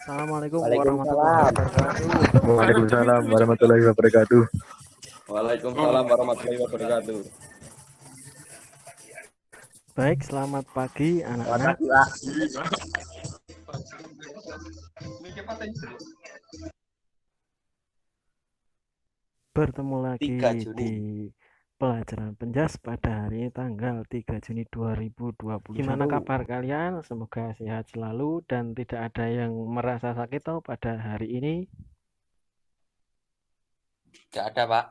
Assalamualaikum warahmatullahi Waalaikumsalam. wabarakatuh. Waalaikumsalam warahmatullahi wabarakatuh. Waalaikumsalam warahmatullahi wabarakatuh. Baik, selamat pagi Selamat anak-anak. pagi, Pak. Bertemu lagi 3 Juni. di pelajaran Penjas pada hari tanggal 3 Juni 2021. Gimana kabar kalian? Semoga sehat selalu dan tidak ada yang merasa sakit toh pada hari ini. Tidak ada, Pak.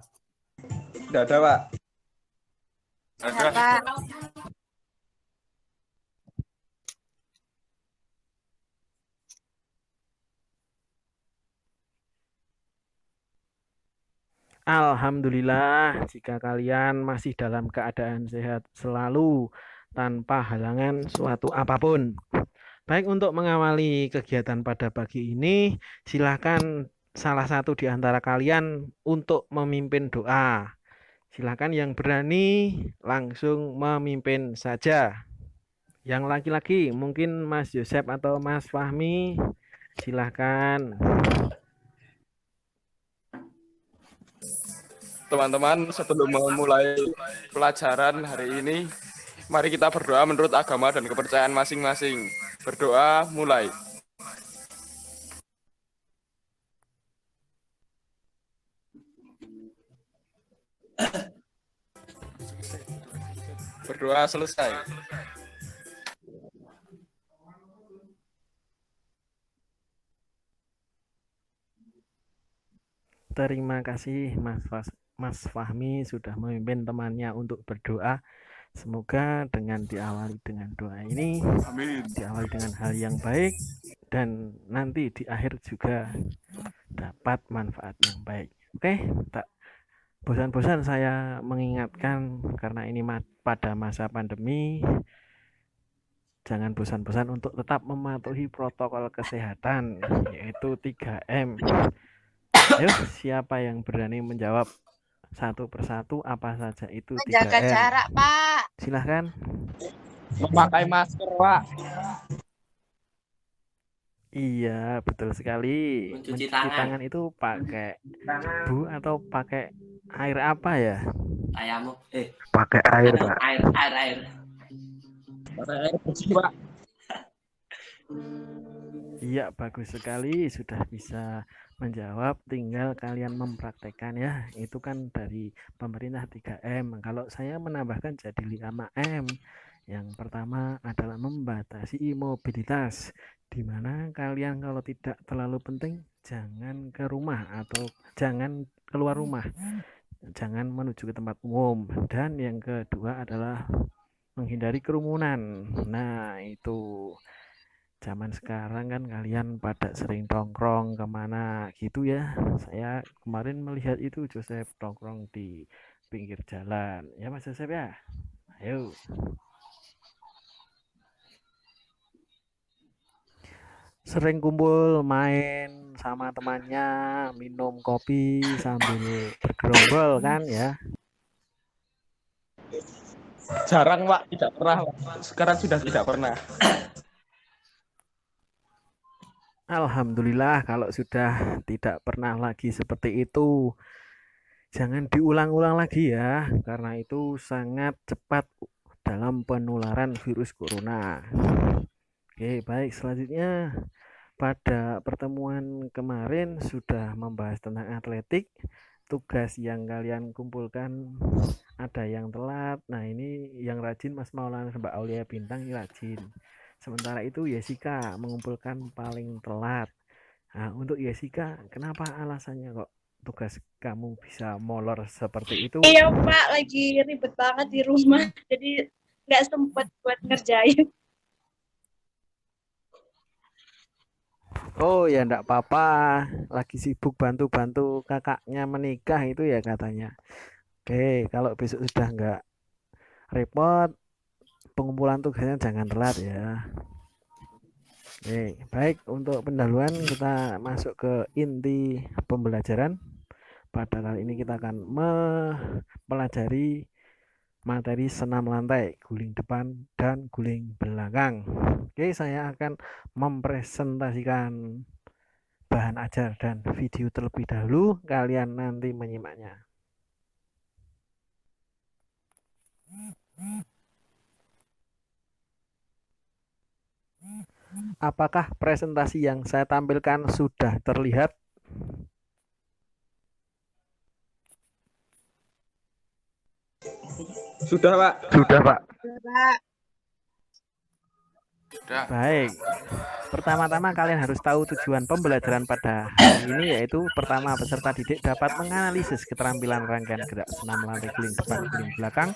Tidak ada, Pak. Ada, Pak. Alhamdulillah, jika kalian masih dalam keadaan sehat selalu tanpa halangan suatu apapun. Baik, untuk mengawali kegiatan pada pagi ini, silakan salah satu di antara kalian untuk memimpin doa. Silakan yang berani langsung memimpin saja. Yang laki-laki mungkin Mas Yosep atau Mas Fahmi, silakan. Teman-teman, sebelum memulai pelajaran hari ini, mari kita berdoa menurut agama dan kepercayaan masing-masing. Berdoa, mulai. Berdoa selesai. Terima kasih Mas Fahmi sudah memimpin temannya untuk berdoa. Semoga dengan diawali dengan doa ini, diawali dengan hal yang baik dan nanti di akhir juga dapat manfaat yang baik. Oke, tak bosan-bosan saya mengingatkan karena ini pada masa pandemi, jangan bosan-bosan untuk tetap mematuhi protokol kesehatan, yaitu 3M. Ayo, siapa yang berani menjawab satu persatu apa saja itu 3M? Jaga jarak, Pak. Silahkan. Memakai masker, Pak. Iya, betul sekali. Mencuci tangan itu pakai debu atau pakai air apa ya? Pakai air, Pak. Pakai air bersih, Pak. Iya, bagus sekali sudah bisa menjawab, tinggal kalian mempraktekkan ya. Itu kan dari pemerintah 3M. Kalau saya menambahkan jadi 5M. Yang pertama adalah membatasi mobilitas, di mana kalian kalau tidak terlalu penting jangan ke rumah atau jangan keluar rumah, jangan menuju ke tempat umum. Dan yang kedua adalah menghindari kerumunan. Nah, itu zaman sekarang kan kalian pada sering tongkrong kemana gitu ya. Saya kemarin melihat itu Joseph tongkrong di pinggir jalan. Ya Mas Joseph ya? Ayo. Sering kumpul main sama temannya, minum kopi sambil bergerombol kan ya. Jarang, Pak. Tidak pernah. Sekarang sudah tidak pernah. Alhamdulillah kalau sudah tidak pernah lagi seperti itu. Jangan diulang-ulang lagi ya, karena itu sangat cepat dalam penularan virus corona. Oke, baik, selanjutnya pada pertemuan kemarin sudah membahas tentang atletik. Tugas yang kalian kumpulkan ada yang telat. Nah, ini yang rajin Mas Maulana Mbak Aulia Bintang ini rajin. Sementara itu Yesika mengumpulkan paling telat. Nah, untuk Yesika, kenapa alasannya kok tugas kamu bisa molor seperti itu? Iya, Pak, lagi ribet banget di rumah. Jadi nggak sempat buat ngerjain. Oh ya enggak apa-apa, lagi sibuk bantu-bantu kakaknya menikah itu ya katanya. Oke, kalau besok sudah enggak repot, pengumpulan tugasnya jangan telat ya. Oke, baik, untuk pendahuluan kita masuk ke inti pembelajaran. Pada kali ini kita akan mempelajari materi senam lantai, guling depan dan guling belakang. Oke, saya akan mempresentasikan bahan ajar dan video terlebih dahulu, kalian nanti menyimaknya. Apakah presentasi yang saya tampilkan sudah terlihat? Sudah, Pak. Sudah, Pak. Sudah. Baik. Pertama-tama kalian harus tahu tujuan pembelajaran pada hari ini, yaitu pertama, peserta didik dapat menganalisis keterampilan rangkaian gerak senam lantai guling depan guling belakang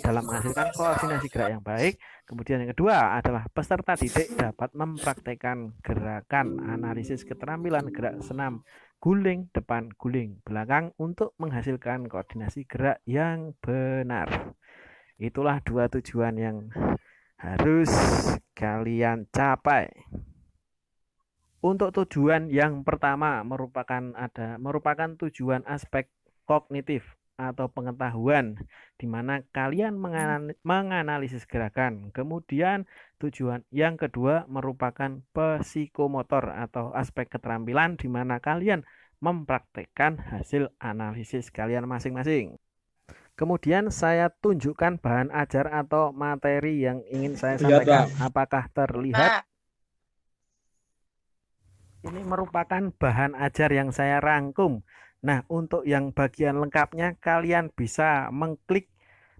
dalam menghasilkan koordinasi gerak yang baik. Kemudian yang kedua adalah peserta didik dapat mempraktekkan gerakan analisis keterampilan gerak senam guling depan guling belakang untuk menghasilkan koordinasi gerak yang benar. Itulah dua tujuan yang harus kalian capai. Untuk tujuan yang pertama merupakan tujuan aspek kognitif atau pengetahuan, di mana kalian menganalisis gerakan. Kemudian tujuan yang kedua merupakan psikomotor atau aspek keterampilan, di mana kalian mempraktekkan hasil analisis kalian masing-masing. Kemudian saya tunjukkan bahan ajar atau materi yang ingin saya sampaikan. Apakah terlihat? Ini merupakan bahan ajar yang saya rangkum. Nah, untuk yang bagian lengkapnya kalian bisa mengklik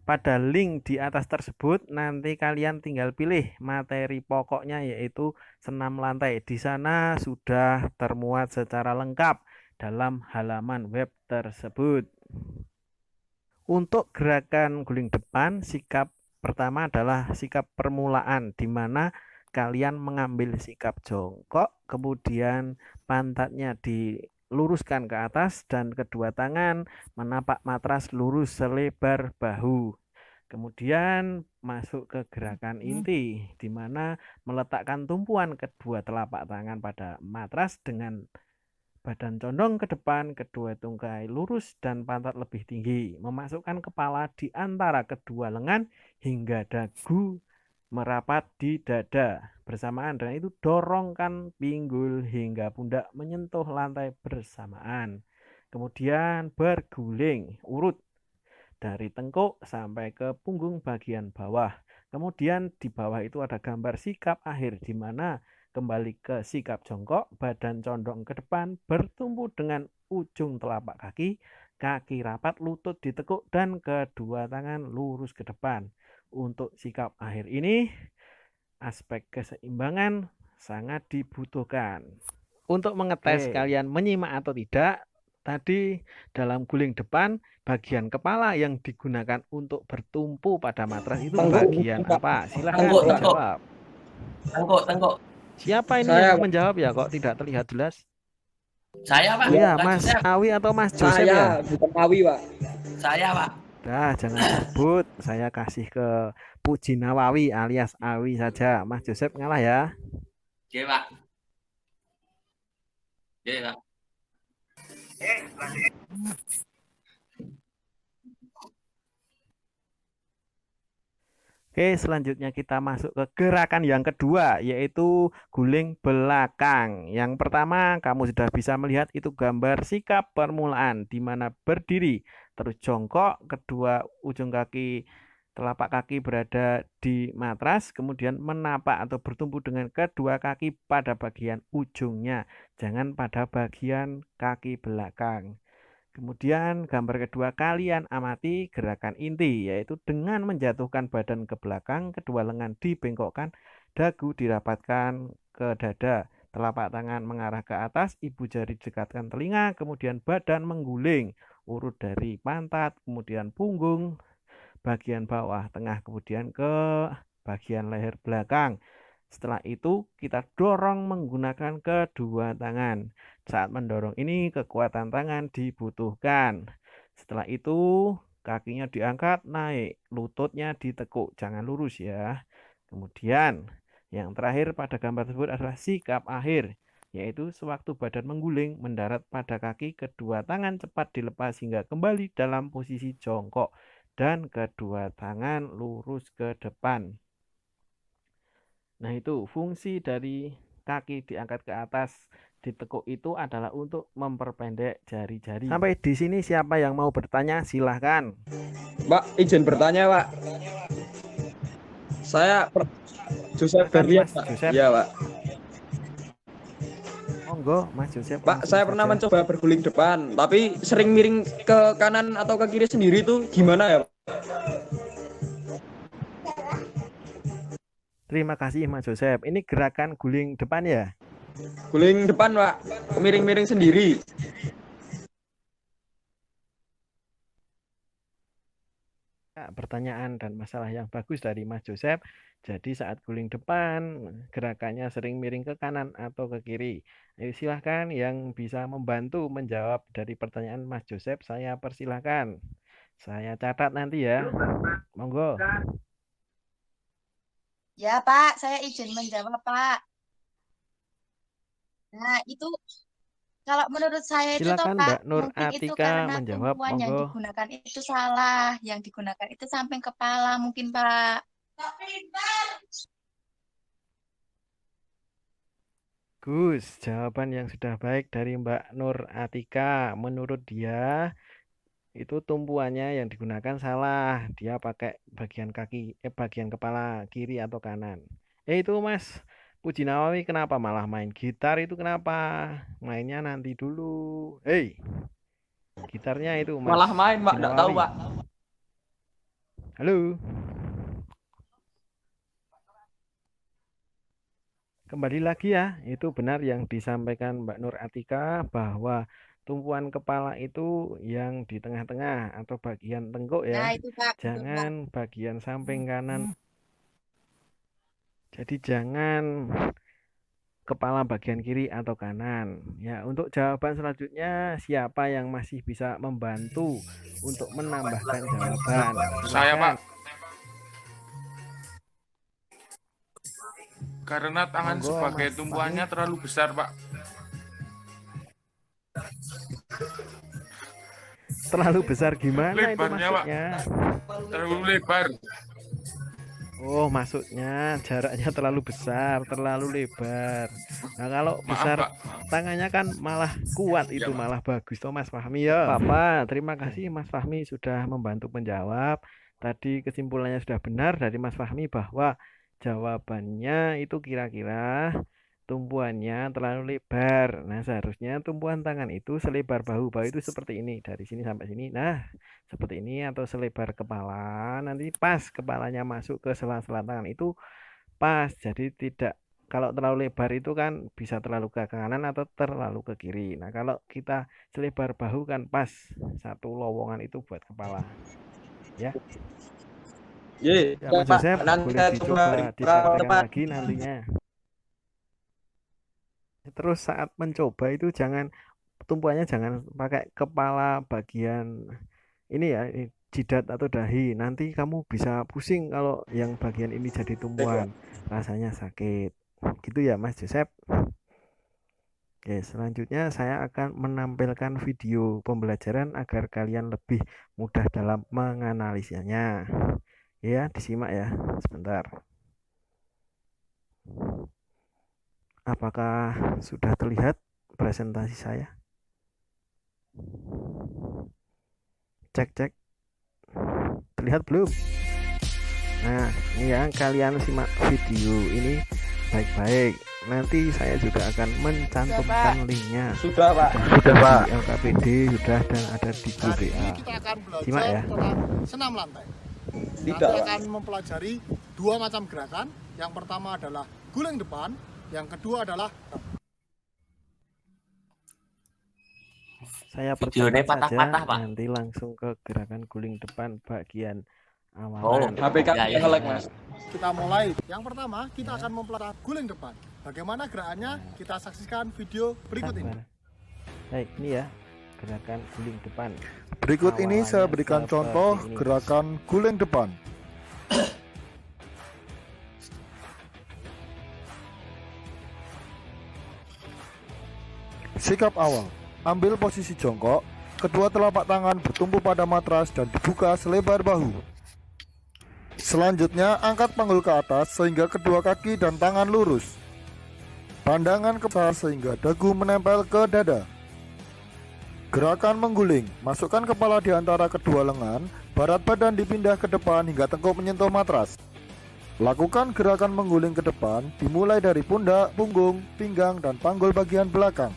pada link di atas tersebut. Nanti kalian tinggal pilih materi pokoknya, yaitu senam lantai. Di sana sudah termuat secara lengkap dalam halaman web tersebut. Untuk gerakan guling depan, sikap pertama adalah sikap permulaan, di mana kalian mengambil sikap jongkok, kemudian pantatnya diluruskan ke atas dan kedua tangan menapak matras lurus selebar bahu. Kemudian masuk ke gerakan inti, di mana meletakkan tumpuan kedua telapak tangan pada matras dengan badan condong ke depan, kedua tungkai lurus dan pantat lebih tinggi. Memasukkan kepala di antara kedua lengan hingga dagu merapat di dada. Bersamaan dengan itu dorongkan pinggul hingga pundak menyentuh lantai bersamaan. Kemudian berguling urut dari tengkuk sampai ke punggung bagian bawah. Kemudian di bawah itu ada gambar sikap akhir, di mana kembali ke sikap jongkok, badan condong ke depan, bertumpu dengan ujung telapak kaki, kaki rapat, lutut ditekuk, dan kedua tangan lurus ke depan. Untuk sikap akhir ini, aspek keseimbangan sangat dibutuhkan. Untuk mengetes kalian menyimak atau tidak, tadi dalam guling depan, bagian kepala yang digunakan untuk bertumpu pada matras itu bagian apa? Silahkan dijawab. Tengkuk. Siapa ini yang menjawab ya? Kok tidak terlihat jelas? Saya, Pak. Iya, Mas Awi atau Mas Joseph ya? Bukan Awi, Pak. Saya, Pak. Dah, jangan sebut. Saya kasih ke Puji Nawawi alias Awi saja. Mas Joseph ngalah ya. Oke, Pak. Oke, Pak. Oke, selanjutnya kita masuk ke gerakan yang kedua, yaitu guling belakang. Yang pertama, kamu sudah bisa melihat itu gambar sikap permulaan, di mana berdiri, terus jongkok, kedua ujung kaki, telapak kaki berada di matras, kemudian menapak atau bertumpu dengan kedua kaki pada bagian ujungnya, jangan pada bagian kaki belakang. Kemudian gambar kedua, kalian amati gerakan inti, yaitu dengan menjatuhkan badan ke belakang, kedua lengan dibengkokkan, dagu dirapatkan ke dada, telapak tangan mengarah ke atas, ibu jari dekatkan telinga, kemudian badan mengguling, urut dari pantat, kemudian punggung, bagian bawah, tengah, kemudian ke bagian leher belakang. Setelah itu kita dorong menggunakan kedua tangan. Saat mendorong ini kekuatan tangan dibutuhkan. Setelah itu kakinya diangkat naik, lututnya ditekuk, jangan lurus ya. Kemudian yang terakhir pada gambar tersebut adalah sikap akhir, yaitu sewaktu badan mengguling mendarat pada kaki, kedua tangan cepat dilepas hingga kembali dalam posisi jongkok dan kedua tangan lurus ke depan. Nah, itu fungsi dari kaki diangkat ke atas ditekuk itu adalah untuk memperpendek jari-jari. Sampai di sini siapa yang mau bertanya silahkan. Pak, izin bertanya, Pak. Saya Joseph Berlian, Mas Pak. Joseph. Iya, Pak. Monggo Mas Joseph. Pak, langsung saya pernah saja. mencoba berguling depan, tapi sering miring ke kanan atau ke kiri sendiri itu gimana ya, Pak? Terima kasih Mas Joseph. Ini gerakan guling depan ya? Guling depan, Pak. Miring-miring sendiri. Pertanyaan dan masalah yang bagus dari Mas Joseph. Jadi saat guling depan, gerakannya sering miring ke kanan atau ke kiri. Ayo silahkan yang bisa membantu menjawab dari pertanyaan Mas Joseph, saya persilahkan. Saya catat nanti ya. Monggo. Ya, Pak, saya izin menjawab, Pak. Nah, itu kalau menurut saya itu toh, Silakan Pak, Mbak Nur mungkin itu Atika karena menjawab. tumpuan yang Monggo. digunakan itu salah. Yang digunakan itu samping kepala mungkin, Pak. Gus, jawaban yang sudah baik dari Mbak Nur Atika. Menurut dia, itu tumpuannya yang digunakan salah. Dia pakai bagian bagian kepala kiri atau kanan. Itu Mas Puji Nawawi kenapa malah main gitar itu kenapa? Mainnya nanti dulu. Hei, gitarnya itu Mas. Malah main, Pak. Puji Enggak tahu, Nawawi. Pak. Halo. Kembali lagi ya, itu benar yang disampaikan Mbak Nur Atika bahwa tumpuan kepala itu yang di tengah-tengah atau bagian tengkuk Nah, ya. itu, Pak. Betul, Pak. Jangan bagian samping kanan. Jadi jangan kepala bagian kiri atau kanan. Ya, untuk jawaban selanjutnya siapa yang masih bisa membantu untuk menambahkan jawaban? Saya, Silakan. Pak. Karena tangan Monggo, sebagai Mas tumpuannya terlalu besar, Pak. Terlalu besar gimana itu Lebarnya, Pak. maksudnya? Terlalu lebar. Oh, maksudnya jaraknya terlalu besar, terlalu lebar. Nah, kalau Maaf, besar Pak. tangannya kan malah kuat itu, Pak. malah bagus toh Mas Fahmi ya. Papa, terima kasih Mas Fahmi sudah membantu menjawab. Tadi kesimpulannya sudah benar dari Mas Fahmi bahwa jawabannya itu kira-kira tumpuannya terlalu lebar. Nah, seharusnya tumpuan tangan itu selebar bahu. Bahu itu seperti ini, dari sini sampai sini. Nah, seperti ini atau selebar kepala. Nanti pas kepalanya masuk ke sela-sela tangan itu pas. Jadi tidak, kalau terlalu lebar itu kan bisa terlalu ke kanan atau terlalu ke kiri. Nah, kalau kita selebar bahu kan pas satu lowongan itu buat kepala. Ya. Ye, Ya, Mas Pak. Joseph, Nanti boleh saya dicoba coba dipraktekkan tepat. lagi nantinya. Terus saat mencoba itu jangan tumpuannya jangan pakai kepala bagian ini ya, jidat atau dahi. Nanti kamu bisa pusing kalau yang bagian ini jadi tumpuan. Rasanya sakit. Gitu ya, Mas Joseph. Oke, selanjutnya saya akan menampilkan video pembelajaran agar kalian lebih mudah dalam menganalisanya. Ya, disimak ya, sebentar. Apakah sudah terlihat presentasi saya? Cek. Terlihat belum? Nah, ini ya, kalian simak video ini baik-baik. Nanti saya juga akan mencantumkan linknya. Sudah, Pak. Sudah, Pak. Di LKPD sudah dan ada di grup Hari WA. ini kita akan belajar Simak ya. tentang senam lantai. Tidak, Nanti Pak. akan mempelajari dua macam gerakan. Yang pertama adalah guling depan, yang kedua adalah Saya Videonya percepat saja, patah-patah, Pak. nanti langsung ke gerakan guling depan bagian Oh, awalan. HP kami Ya, ya. nge-lag, Mas. kita mulai. Yang pertama kita akan mempelajari guling depan. Bagaimana gerakannya? Kita saksikan video berikut ini. Sabar. Baik, ini ya gerakan guling depan. Berikut ini saya Awalannya berikan seperti contoh ini. gerakan guling depan. Sikap awal, ambil posisi jongkok, kedua telapak tangan bertumpu pada matras dan dibuka selebar bahu. Selanjutnya, angkat panggul ke atas sehingga kedua kaki dan tangan lurus. Pandangan ke bawah sehingga dagu menempel ke dada. Gerakan mengguling, masukkan kepala di antara kedua lengan, barat badan dipindah ke depan hingga tengkuk menyentuh matras. Lakukan gerakan mengguling ke depan, dimulai dari pundak, punggung, pinggang, dan panggul bagian belakang.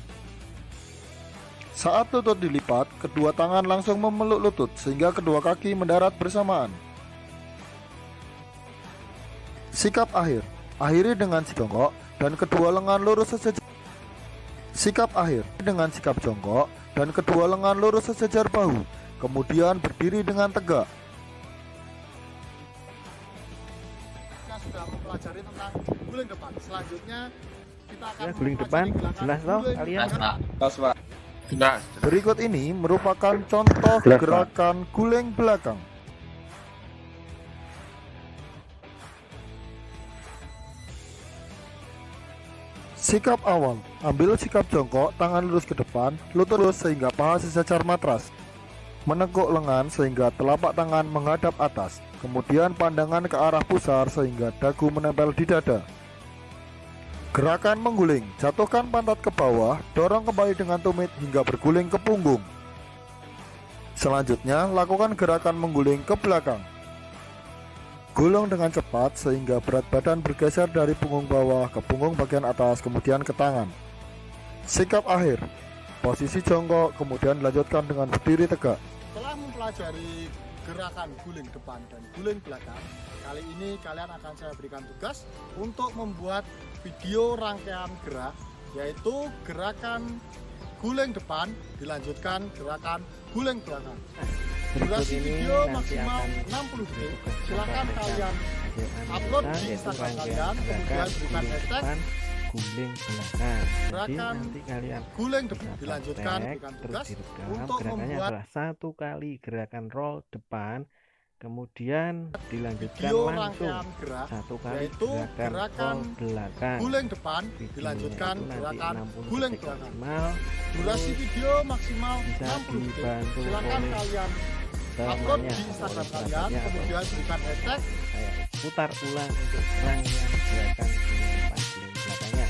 Saat lutut dilipat, kedua tangan langsung memeluk lutut sehingga kedua kaki mendarat bersamaan. Sikap akhir, akhiri dengan jongkok dan kedua lengan lurus sejajar. Sikap akhir dengan sikap jongkok dan kedua lengan lurus sejajar bahu, kemudian berdiri dengan tegak. Kita sudah mempelajari tentang guling depan. Selanjutnya kita akan Ya, guling depan mempelajari jelas toh guling kalian. Mas, Pak. Tos, Pak. Jelas. Berikut ini merupakan contoh Jelas, Pak. gerakan guling belakang. Sikap awal, ambil sikap jongkok, tangan lurus ke depan, lutut lurus sehingga paha sejajar matras. Menekuk lengan sehingga telapak tangan menghadap atas, kemudian pandangan ke arah pusar sehingga dagu menempel di dada. Gerakan mengguling, jatuhkan pantat ke bawah, dorong kembali dengan tumit hingga berguling ke punggung. Selanjutnya, lakukan gerakan mengguling ke belakang. Gulung dengan cepat sehingga berat badan bergeser dari punggung bawah ke punggung bagian atas, kemudian ke tangan. Sikap akhir, posisi jongkok, kemudian dilanjutkan dengan berdiri tegak. Setelah mempelajari gerakan guling depan dan guling belakang, kali ini kalian akan saya berikan tugas untuk membuat video rangkaian gerak, yaitu gerakan guling depan dilanjutkan gerakan guling belakang. Durasi video maksimal 60 detik. Silakan kalian upload di Instagram kalian, kemudian berikan hashtag guling belakang. Jadi Gerakan nanti kalian guling depan bisa dilanjutkan praktek, berikan terus tugas direkam. untuk Gerakannya membuat adalah 1 kali gerakan roll depan, kemudian dilanjutkan video langsung rangkaian gerak, 1 kali yaitu gerakan gerakan roll belakang. guling depan Videonya dilanjutkan itu nanti gerakan 60 guling detik belakang. maksimal. Durasi Terus video maksimal bisa 60 detik. dibantu Silakan oleh kalian upload temannya di atau Instagram oleh kalian, sahabatnya atau kemudian berikan hashtag saya putar ulang untuk rangkaian gerakan guling depan guling belakangnya.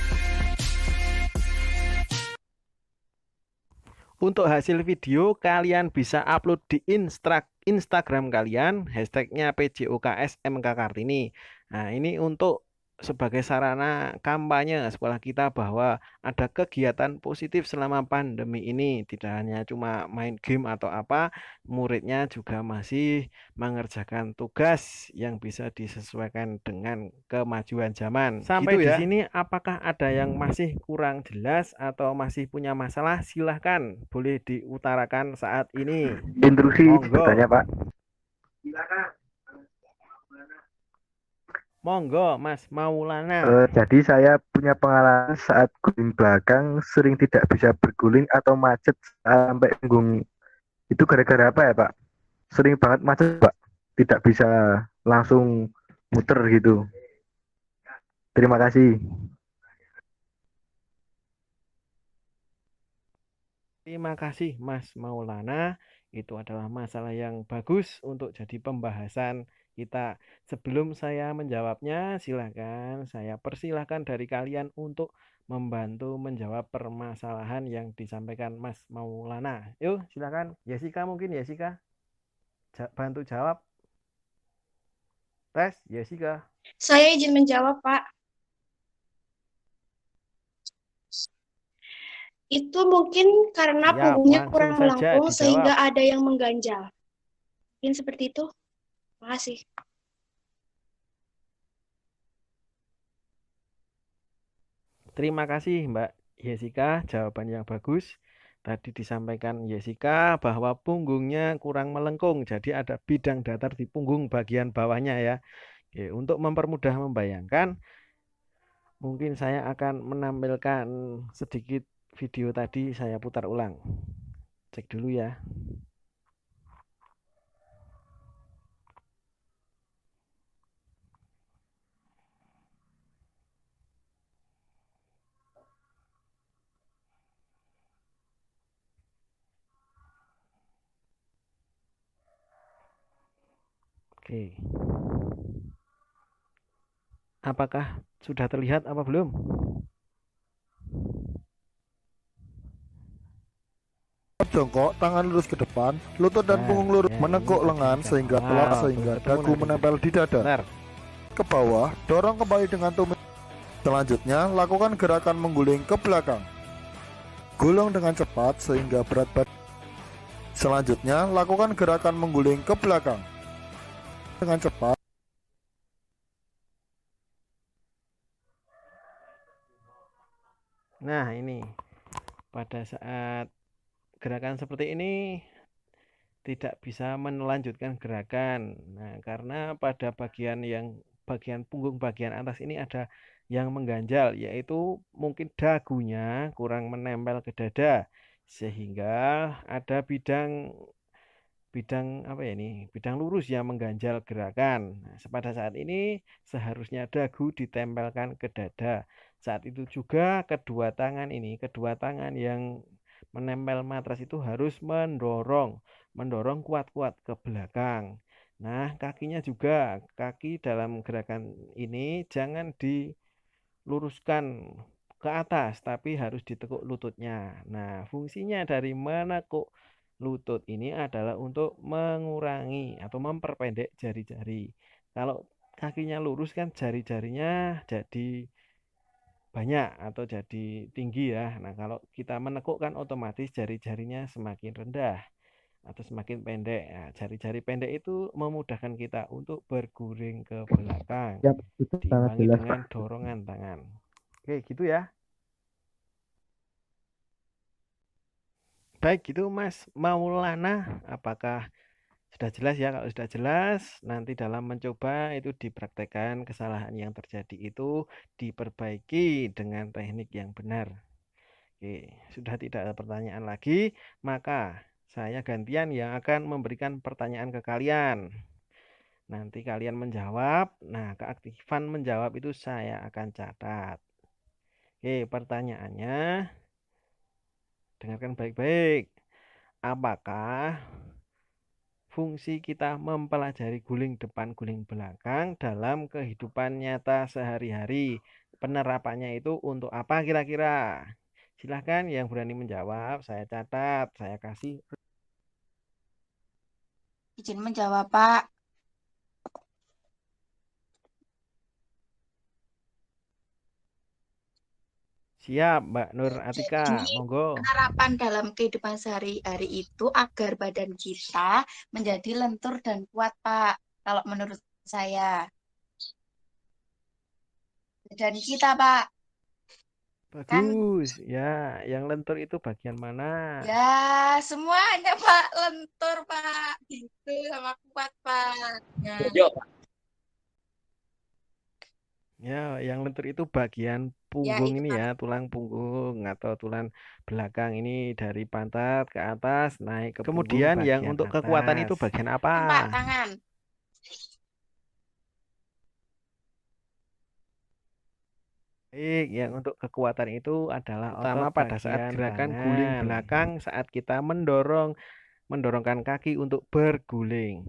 Untuk hasil video kalian bisa upload di Instagram kalian, hashtagnya PJOKSMK Kartini. Nah, ini untuk sebagai sarana kampanye sekolah kita bahwa ada kegiatan positif selama pandemi ini. Tidak hanya cuma main game atau apa, muridnya juga masih mengerjakan tugas yang bisa disesuaikan dengan kemajuan zaman. Sampai Gitu di ya. sini apakah ada yang masih kurang jelas atau masih punya masalah? Silahkan, boleh diutarakan saat ini. Intrusi Monggo. bertanya, Pak. Monggo, Mas Maulana. Jadi saya punya pengalaman saat guling belakang sering tidak bisa berguling atau macet sampai punggung. Itu gara-gara apa ya, Pak? Sering banget macet, Pak. Tidak bisa langsung muter gitu. Terima kasih. Terima kasih Mas Maulana. Itu adalah masalah yang bagus untuk jadi pembahasan kita. Sebelum saya menjawabnya, silakan saya persilahkan dari kalian untuk membantu menjawab permasalahan yang disampaikan Mas Maulana. Yuk, silakan. Jessica mungkin, Jessica. Bantu jawab. Tes, Jessica. Saya izin menjawab, Pak. Itu mungkin karena Siap, punggungnya langsung kurang saja melengkung dijawab. sehingga ada yang mengganjal. Mungkin seperti itu. Makasih. Terima kasih Mbak Jessica, jawaban yang bagus. Tadi disampaikan Jessica bahwa punggungnya kurang melengkung, jadi ada bidang datar di punggung bagian bawahnya ya. Oke, untuk mempermudah membayangkan, mungkin saya akan menampilkan sedikit video tadi, saya putar ulang. Cek dulu ya. Oke. Apakah sudah terlihat apa belum? Jongkok, tangan lurus ke depan, lutut dan punggung lurus, menekuk lengan sehingga dagu menempel di dada. Ke bawah, dorong kembali dengan tumit. Selanjutnya, lakukan gerakan mengguling ke belakang. Gulung dengan cepat sehingga berat badan. Selanjutnya, lakukan gerakan mengguling ke belakang dengan cepat. Nah, ini pada saat gerakan seperti ini tidak bisa melanjutkan gerakan. Nah, karena pada bagian punggung bagian atas ini ada yang mengganjal, yaitu mungkin dagunya kurang menempel ke dada, sehingga ada bidang bidang lurus yang mengganjal gerakan. Nah, pada saat ini seharusnya dagu ditempelkan ke dada. Saat itu juga kedua tangan yang menempel matras itu harus mendorong kuat-kuat ke belakang. Nah, kaki dalam gerakan ini jangan diluruskan ke atas, tapi harus ditekuk lututnya. Nah, fungsinya dari menekuk lutut ini adalah untuk mengurangi atau memperpendek jari-jari. Kalau kakinya lurus kan jari-jarinya jadi banyak atau jadi tinggi ya. Nah, kalau kita menekuk kan otomatis jari-jarinya semakin rendah atau semakin pendek. Nah, jari-jari pendek itu memudahkan kita untuk berguling ke belakang, Yap, itu sangat diimbangi jelas, dengan Pak. dorongan tangan. Oke, gitu ya. Baik, gitu Mas Maulana, apakah sudah jelas ya? Kalau sudah jelas, nanti dalam mencoba itu dipraktekkan kesalahan yang terjadi itu diperbaiki dengan teknik yang benar. Oke, sudah tidak ada pertanyaan lagi, maka saya gantian yang akan memberikan pertanyaan ke kalian. Nanti kalian menjawab. Nah, keaktifan menjawab itu saya akan catat. Oke, pertanyaannya dengarkan baik-baik. Apakah fungsi kita mempelajari guling depan, guling belakang dalam kehidupan nyata sehari-hari? Penerapannya itu untuk apa kira-kira? Silahkan yang berani menjawab, saya catat, saya kasih. Izin menjawab, Pak. Siap, Mbak Nur Atika, Jadi, monggo. penerapan dalam kehidupan sehari-hari itu agar badan kita menjadi lentur dan kuat, Pak. Kalau menurut saya. Badan kita, Pak. Kan Bagus. Ya, yang lentur itu bagian mana? ya semuanya, Pak. Lentur, Pak. Gitu sama kuat, Pak. Ya. Ya, yang lentur itu bagian punggung itu, ini Pak. ya, tulang punggung atau tulang belakang ini dari pantat ke atas naik ke punggung. Kemudian yang untuk kekuatan itu bagian apa? Pak, tangan. Baik, yang untuk kekuatan itu adalah utama pada saat gerakan guling belakang saat kita mendorongkan kaki untuk berguling.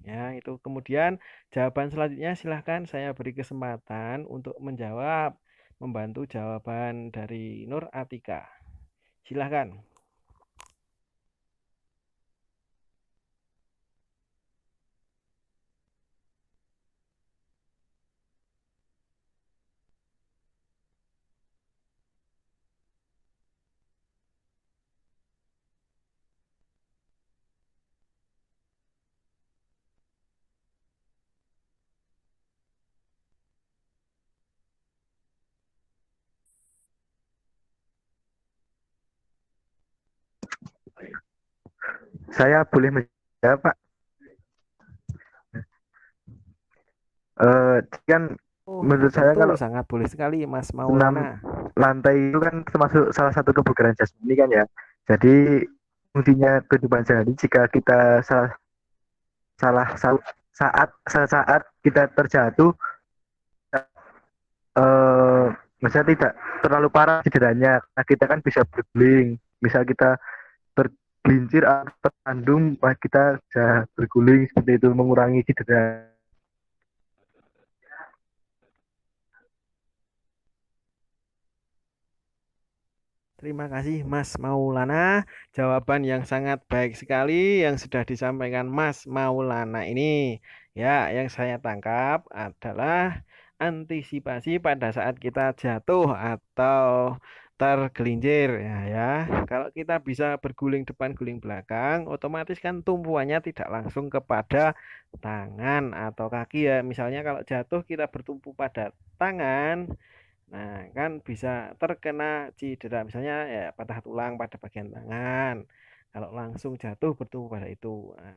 Ya, itu kemudian jawaban selanjutnya silahkan saya beri kesempatan untuk menjawab, membantu jawaban dari Nur Atika. Silahkan. Saya boleh menjawab, Pak? Kan menurut saya kalau sangat boleh sekali Mas Maulana. lantai itu kan termasuk salah satu kebugaran jasmani kan ya. Jadi fungsinya kehidupan sehari jika kita saat kita terjatuh, misalnya tidak terlalu parah cederanya, nah kita kan bisa berguling. Misal kita tergelincir atau tersandung, kita bisa berguling seperti itu mengurangi cedera. Terima kasih Mas Maulana. Jawaban yang sangat baik sekali yang sudah disampaikan Mas Maulana ini. Ya, yang saya tangkap adalah antisipasi pada saat kita jatuh atau tergelincir ya. Kalau kita bisa berguling depan guling belakang, otomatis kan tumpuannya tidak langsung kepada tangan atau kaki ya. Misalnya kalau jatuh kita bertumpu pada tangan, nah, kan bisa terkena cedera, misalnya ya patah tulang pada bagian tangan. Kalau langsung jatuh bertumpu pada itu. Nah,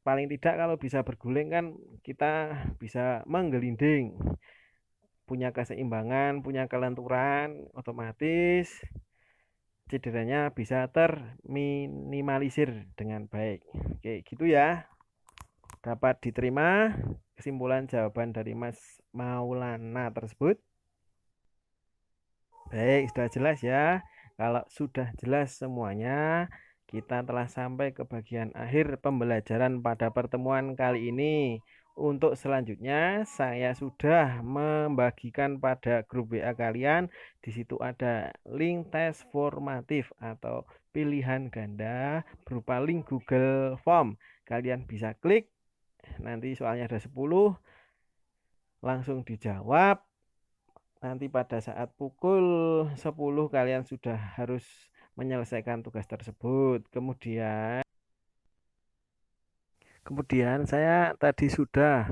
paling tidak kalau bisa berguling kan kita bisa menggelinding, punya keseimbangan, punya kelenturan, otomatis cederanya bisa terminimalisir dengan baik. Oke, gitu ya. Dapat diterima kesimpulan jawaban dari Mas Maulana tersebut. Baik, sudah jelas ya. Kalau sudah jelas semuanya, kita telah sampai ke bagian akhir pembelajaran pada pertemuan kali ini. Untuk selanjutnya, saya sudah membagikan pada grup WA kalian. Di situ ada link tes formatif atau pilihan ganda berupa link Google Form. Kalian bisa klik, nanti soalnya ada 10, langsung dijawab. Nanti pada saat pukul 10 kalian sudah harus menyelesaikan tugas tersebut. Kemudian saya tadi sudah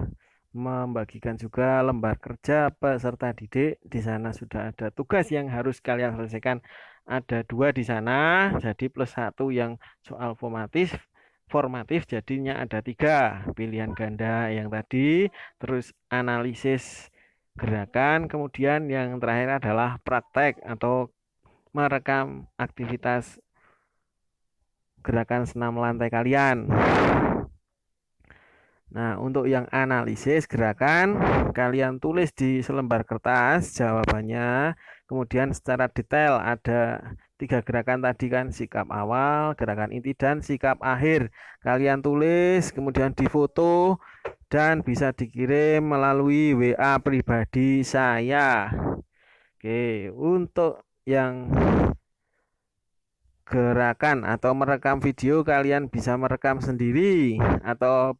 membagikan juga lembar kerja peserta didik. Di sana sudah ada tugas yang harus kalian selesaikan. Ada 2 di sana, jadi plus 1 yang soal formatif jadinya ada 3 pilihan ganda yang tadi, terus analisis gerakan, kemudian yang terakhir adalah praktek atau merekam aktivitas gerakan senam lantai kalian. Nah, untuk yang analisis gerakan, kalian tulis di selembar kertas jawabannya, kemudian secara detail ada 3 gerakan tadi kan, sikap awal, gerakan inti, dan sikap akhir. Kalian tulis, kemudian difoto, dan bisa dikirim melalui WA pribadi saya. Oke, untuk yang gerakan atau merekam video, kalian bisa merekam sendiri atau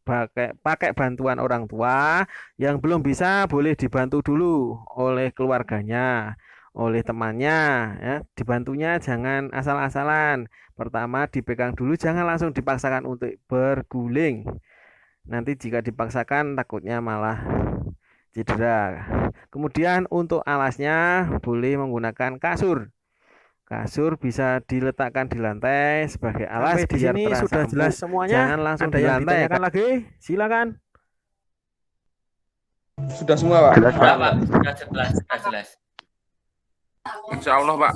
pakai bantuan orang tua. Yang belum bisa boleh dibantu dulu oleh keluarganya, oleh temannya ya. Dibantunya jangan asal-asalan. Pertama dipegang dulu, jangan langsung dipaksakan untuk berguling. Nanti jika dipaksakan takutnya malah cedera. Kemudian untuk alasnya boleh menggunakan kasur. Kasur bisa diletakkan di lantai sebagai alas. Di sini sudah jelas semuanya. Jangan langsung di lantai. Ditanyakan lagi? Silakan. Sudah semua, Pak? Jelas, Pak. Pak. Sudah jelas. Insya Allah, Pak.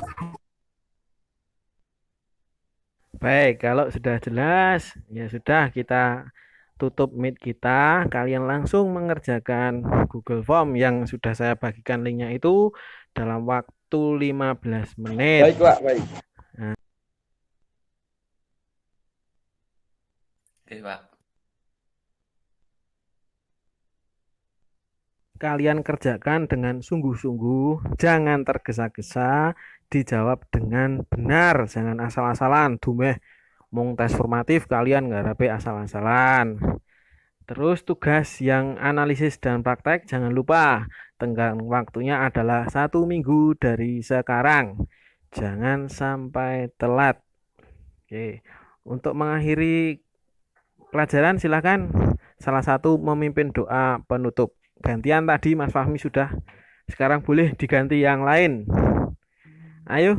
Baik, kalau sudah jelas, ya sudah, kita tutup Meet kita. Kalian langsung mengerjakan Google Form yang sudah saya bagikan linknya itu dalam waktu 15 menit. Baik, Pak. Baik. Oke, Pak. Kalian kerjakan dengan sungguh-sungguh, jangan tergesa-gesa, dijawab dengan benar, jangan asal-asalan. Dumeh mung tes formatif kalian ngarape asal-asalan. Terus tugas yang analisis dan praktek jangan lupa, tenggang waktunya adalah 1 minggu dari sekarang. Jangan sampai telat. Oke, untuk mengakhiri pelajaran silakan salah satu memimpin doa penutup. Gantian tadi Mas Fahmi sudah, sekarang boleh diganti yang lain. Ayo.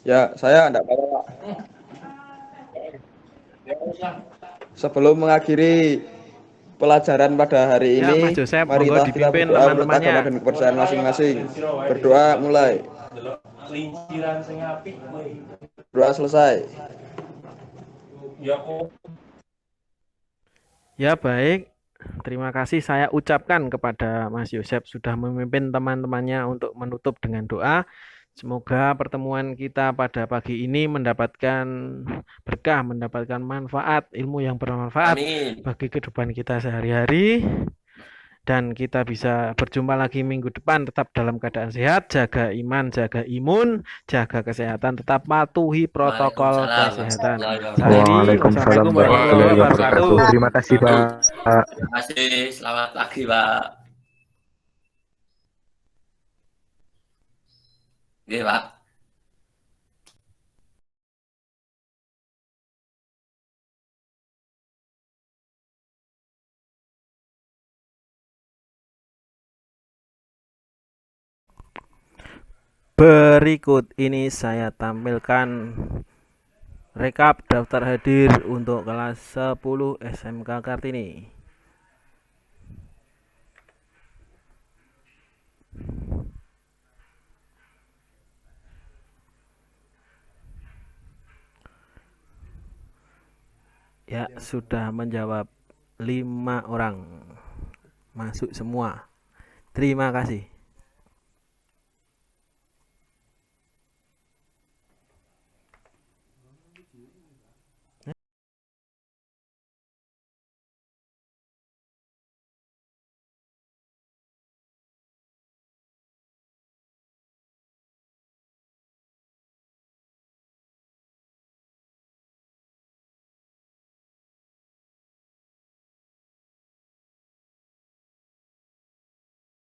Ya, saya enggak apa-apa, Pak. Sebelum mengakhiri pelajaran pada hari Ya, ini, Mas Joseph, mari monggo kita dipimpin berdoa menurut teman-temannya. agama dan kepercayaan masing-masing. Berdoa mulai. Doa selesai. Ya, baik. Terima kasih saya ucapkan kepada Mas Yosep sudah memimpin teman-temannya untuk menutup dengan doa. Semoga pertemuan kita pada pagi ini mendapatkan berkah, mendapatkan manfaat, ilmu yang bermanfaat Amin. bagi kehidupan kita sehari-hari. dan kita bisa berjumpa lagi minggu depan. Tetap dalam keadaan sehat, jaga iman, jaga imun, jaga kesehatan, tetap patuhi protokol Waalaikumsalam kesehatan. warahmatullahi Saya Riri, wabarakatuh. Waalaikumsalam wassalamualaikum warahmatullahi warahmatullahi wabarakatuh. wabarakatuh. Terima kasih Pak. Terima kasih. Selamat pagi, Pak. Oke, Pak. Berikut ini saya tampilkan rekap daftar hadir untuk kelas 10 SMK Kartini. Ya, sudah menjawab 5 orang. Masuk semua. Terima kasih.